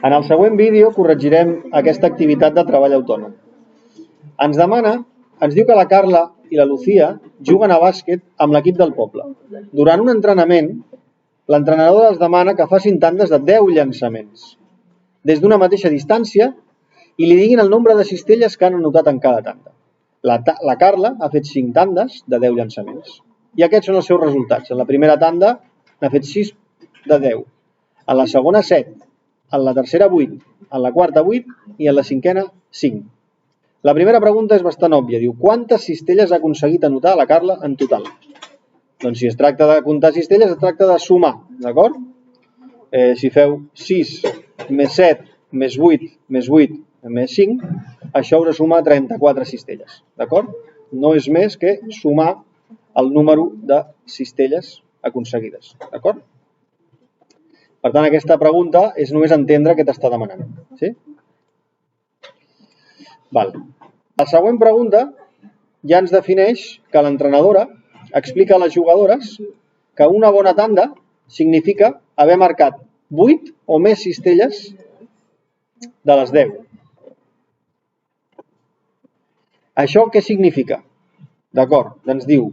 En el següent vídeo corregirem aquesta activitat de treball autònom. Ens diu que la Carla i la Lucía juguen a bàsquet amb l'equip del poble. Durant un entrenament, l'entrenador els demana que facin tandes de 10 llançaments des d'una mateixa distància i li diguin el nombre de cistelles que han anotat en cada tanda. La Carla ha fet 5 tandes de 10 llançaments i aquests són els seus resultats. En la primera tanda n'ha fet 6 de 10, en la segona 7, en la tercera 8, en la quarta 8 i en la cinquena 5. La primera pregunta és bastant òbvia. Diu, quantes cistelles ha aconseguit anotar la Carla en total? Doncs si es tracta de comptar cistelles, es tracta de sumar, d'acord? Si feu 6 més 7 més 8 més 8 més 5, això us suma 34 cistelles, d'acord? No és més que sumar el número de cistelles aconseguides, d'acord? Per tant, aquesta pregunta és només entendre què t'està demanant. Sí? Val. La següent pregunta ja ens defineix que l'entrenadora explica a les jugadores que una bona tanda significa haver marcat 8 o més cistelles de les 10. Això què significa? D'acord, doncs diu,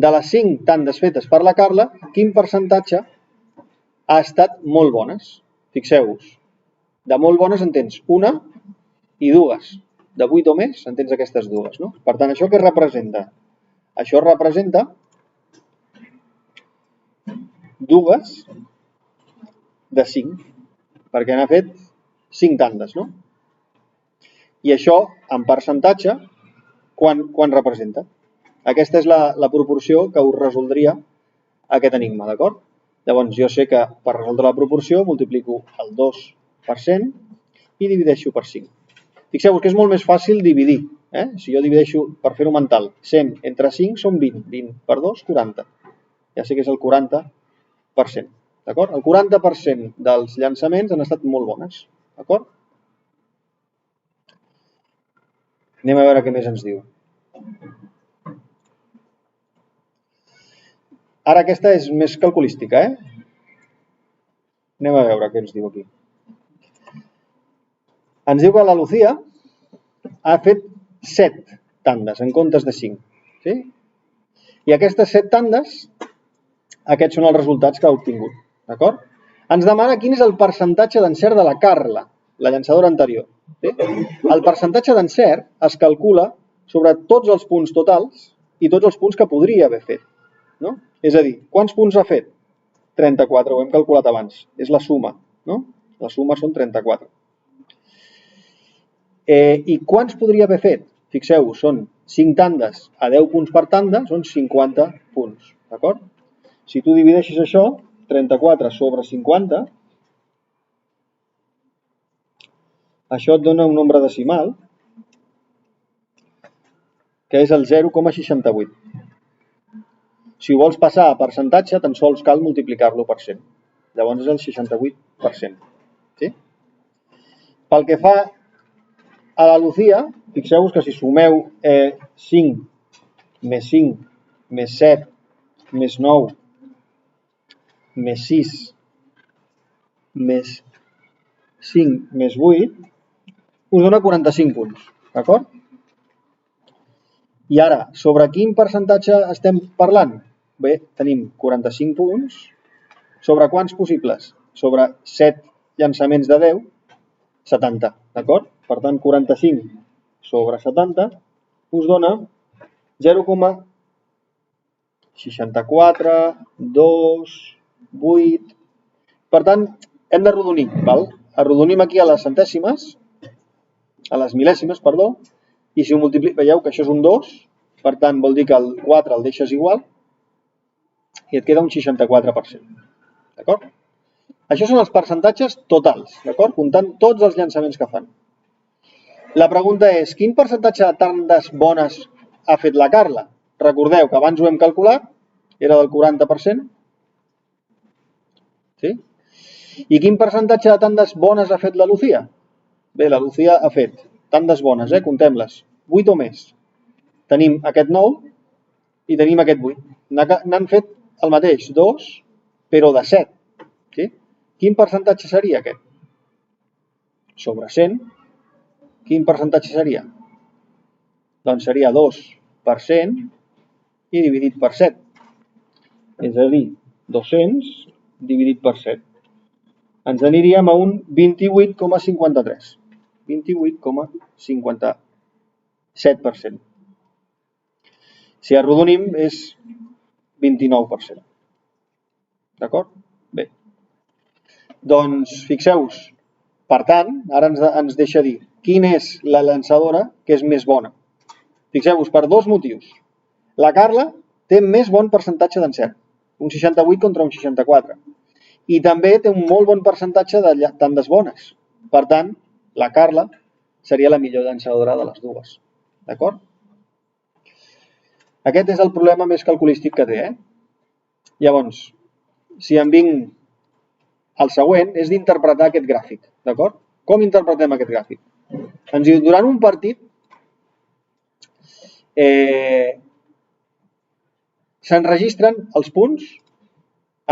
de les 5 tandes fetes per la Carla, quin percentatge ha estat molt bones? Fixeu-vos, de molt bones en tens una i dues. De 8 o més en tens aquestes dues, no? Per tant, això què representa? Això representa dues de 5, perquè n'ha fet 5 tandes, no? I això, en percentatge, quan representa? Aquesta és la proporció que us resoldria aquest enigma, d'acord? Llavors, jo sé que per resoldre la proporció multiplico el 2% i divideixo per 5. Fixeu-vos que és molt més fàcil dividir. Si jo divideixo, per fer-ho mental, 100 entre 5 són 20. 20 per 2, 40. Ja sé que és el 40%. D'acord? El 40% dels llançaments han estat molt bones. D'acord? Anem a veure què més ens diu. Ara aquesta és més calculística, Anem a veure què ens diu aquí. Ens diu que la Lucía ha fet 7 tandes en comptes de 5. Sí? I aquestes 7 tandes, aquests són els resultats que ha obtingut. D'acord? Ens demana quin és el percentatge d'encert de la Carla, la llançadora anterior. Sí? El percentatge d'encert es calcula sobre tots els punts totals i tots els punts que podria haver fet. No? És a dir, quants punts ha fet? 34, ho hem calculat abans. És la suma, no? La suma són 34. I quants podria haver fet? Fixeu-vos, són 5 tandes a 10 punts per tanda, són 50 punts. D'acord? Si tu divideixes això, 34 sobre 50, això et dona un nombre decimal, que és el 0,68. Si ho vols passar a percentatge, tan sols cal multiplicar-lo per 100. Llavors és el 68%. Sí? Pel que fa a la Lucía, fixeu-vos que si sumeu 5 més 5 més 7 més 9 més 6 més 5 més 8, us dona 45 punts. D'acord? I ara, sobre quin percentatge estem parlant? Bé, tenim 45 punts. Sobre quants possibles? Sobre 7 llançaments de 10, 70. D'acord? Per tant, 45 sobre 70 us dona 0,64, 2, 8... Per tant, hem d'arrodonir. Arrodonim aquí a les centèsimes, a les mil·lèsimes, perdó, i si ho multipliquem, veieu que això és un 2, per tant, vol dir que el 4 el deixes igual, i et queda un 64%. D'acord? Això són els percentatges totals, d'acord? Comptant tots els llançaments que fan. La pregunta és, quin percentatge de tandes bones ha fet la Carla? Recordeu que abans ho hem calculat, era del 40%. Sí? I quin percentatge de tandes bones ha fet la Lucía? Bé, la Lucía ha fet tandes bones, comptem-les, 8 o més. Tenim aquest 9 i tenim aquest 8. N'han fet el mateix, 2, però de 7. Sí? Quin percentatge seria aquest? sobre 100, quin percentatge seria? Doncs seria 2% i dividit per 7. És a dir, 200 dividit per 7. Ens aniríem a un 28,53. 28,57%. Si arrodonim és 29%. D'acord? Bé. Doncs fixeu-vos, per tant, ara ens deixa dir quina és la llançadora que és més bona. Fixeu-vos, per dos motius. La Carla té més bon percentatge d'encert, un 68 contra un 64. I també té un molt bon percentatge de tandes bones. Per tant, la Carla seria la millor llançadora de les dues. D'acord? Aquest és el problema més calculístic que té. Llavors, si em vinc al següent, és d'interpretar aquest gràfic. D'acord? Com interpretem aquest gràfic? Ens diu, durant un partit, s'enregistren els punts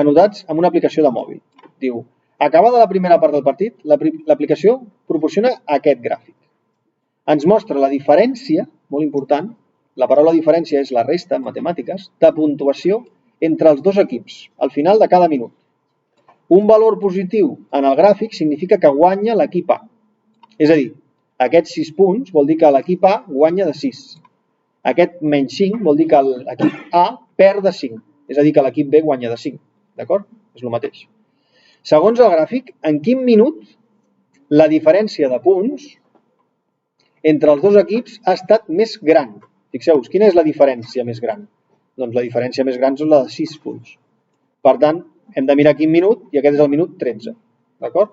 anotats amb una aplicació de mòbil. Diu, acabada la primera part del partit, l'aplicació proporciona aquest gràfic. Ens mostra la diferència, molt important, la paraula diferència és la resta en matemàtiques, de puntuació entre els dos equips al final de cada minut. Un valor positiu en el gràfic significa que guanya l'equip A. És a dir, aquests 6 punts vol dir que l'equip A guanya de 6. Aquest menys 5 vol dir que l'equip A perd de 5. És a dir, que l'equip B guanya de 5. D'acord? És el mateix. Segons el gràfic, en quin minut la diferència de punts entre els dos equips ha estat més gran. Fixeu-vos, quina és la diferència més gran? Doncs la diferència més gran és la de 6 punts. Per tant, hem de mirar quin minut i aquest és el minut 13. D'acord?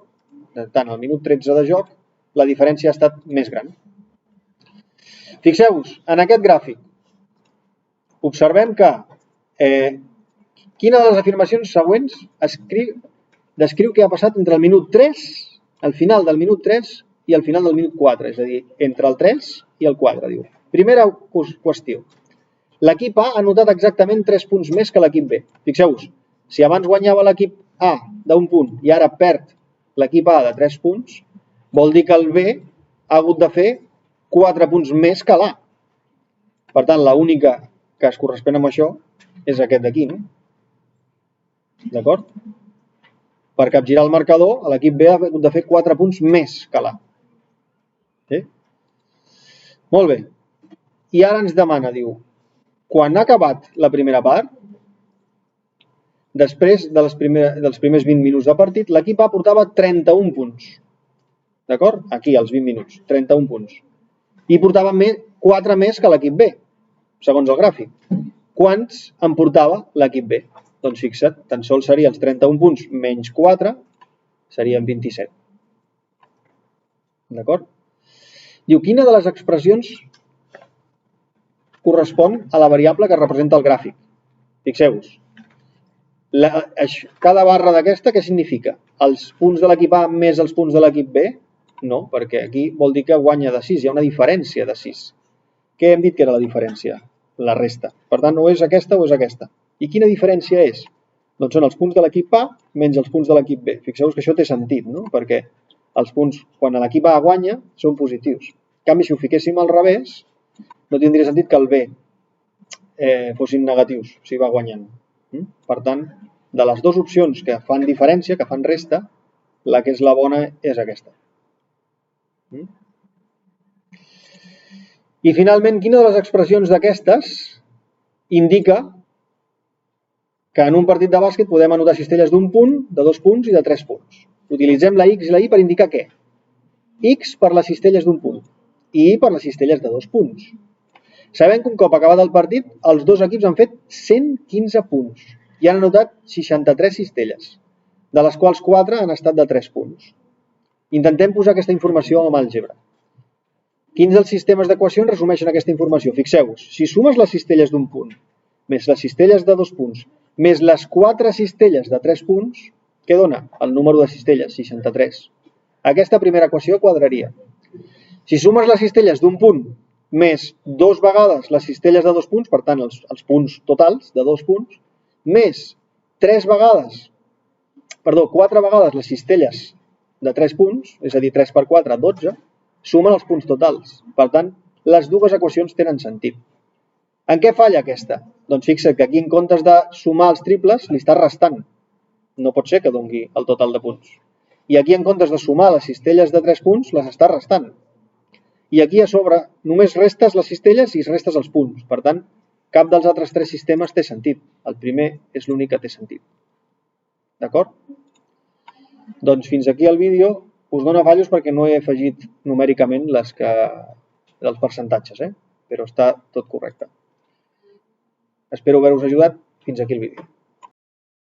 Per tant, al minut 13 de joc, la diferència ha estat més gran. Fixeu-vos, en aquest gràfic, observem que quina de les afirmacions següents descriu què ha passat entre el minut 3, al final del minut 3 i al final del minut 4, és a dir, entre el 3 i el 4, diu. Primera qüestió. L'equip A ha anotat exactament 3 punts més que l'equip B. Fixeu-vos, si abans guanyava l'equip A d'un punt i ara perd l'equip A de 3 punts, vol dir que el B ha hagut de fer 4 punts més que l'A. Per tant, l'única que es correspon amb això és aquest d'aquí, no? D'acord? Per capgirar el marcador, l'equip B ha hagut de fer 4 punts més que l'A. Sí? Molt bé. I ara ens demana, diu, quan ha acabat la primera part, després dels primers 20 minuts de partit, l'equip A portava 31 punts. D'acord? Aquí, als 20 minuts, 31 punts. I portava 4 més que l'equip B, segons el gràfic. Quants en portava l'equip B? Doncs fixa't, tan sols seria els 31 punts menys 4, serien 27. D'acord? Diu, quina de les expressions correspon a la variable que representa el gràfic? Fixeu-vos. Cada barra d'aquesta, què significa? Els punts de l'equip A més els punts de l'equip B? No, perquè aquí vol dir que guanya de 6, hi ha una diferència de 6. Què hem dit que era la diferència? La resta. Per tant, o és aquesta o és aquesta. I quina diferència és? Doncs són els punts de l'equip A menys els punts de l'equip B. Fixeu-vos que això té sentit, no? Perquè els punts, quan l'equip A guanya, són positius. En canvi, si ho fiquéssim al revés, no tindria sentit que el B fossin negatius, si va guanyant. Per tant, de les dues opcions que fan diferència, que fan resta, la que és la bona és aquesta. I finalment, quina de les expressions d'aquestes indica que en un partit de bàsquet podem anotar cistelles d'un punt, de 2 punts i de 3 punts. Utilitzem la X i la Y per indicar què? X per les cistelles d'un punt i Y per les cistelles de 2 punts. Sabem que un cop acabat el partit, els dos equips han fet 115 punts i han anotat 63 cistelles, de les quals 4 han estat de 3 punts. Intentem posar aquesta informació amb àlgebra. Quins dels sistemes d'equacions resumeixen aquesta informació? Fixeu-vos, si sumes les cistelles d'un punt, més les cistelles de 2 punts, més les 4 cistelles de 3 punts, què dona? El número de cistelles, 63. Aquesta primera equació quadraria. Si sumes les cistelles d'un punt, més 2 vegades les cistelles de 2 punts, per tant, els punts totals de 2 punts, més 4 vegades les cistelles de 3 punts, és a dir, 3 per 4, 12, sumen els punts totals. Per tant, les dues equacions tenen sentit. En què falla aquesta? Doncs fixa't que aquí en comptes de sumar els triples, li estàs restant. No pot ser que doni el total de punts. I aquí en comptes de sumar les cistelles de 3 punts, les estàs restant. I aquí a sobre només restes les cistelles i restes els punts. Per tant, cap dels altres 3 sistemes té sentit. El primer és l'únic que té sentit. D'acord? Doncs fins aquí el vídeo. Us dona fallos perquè no he afegit numèricament dels percentatges, però està tot correcte. Espero haver-vos ajudat. Fins aquí el vídeo.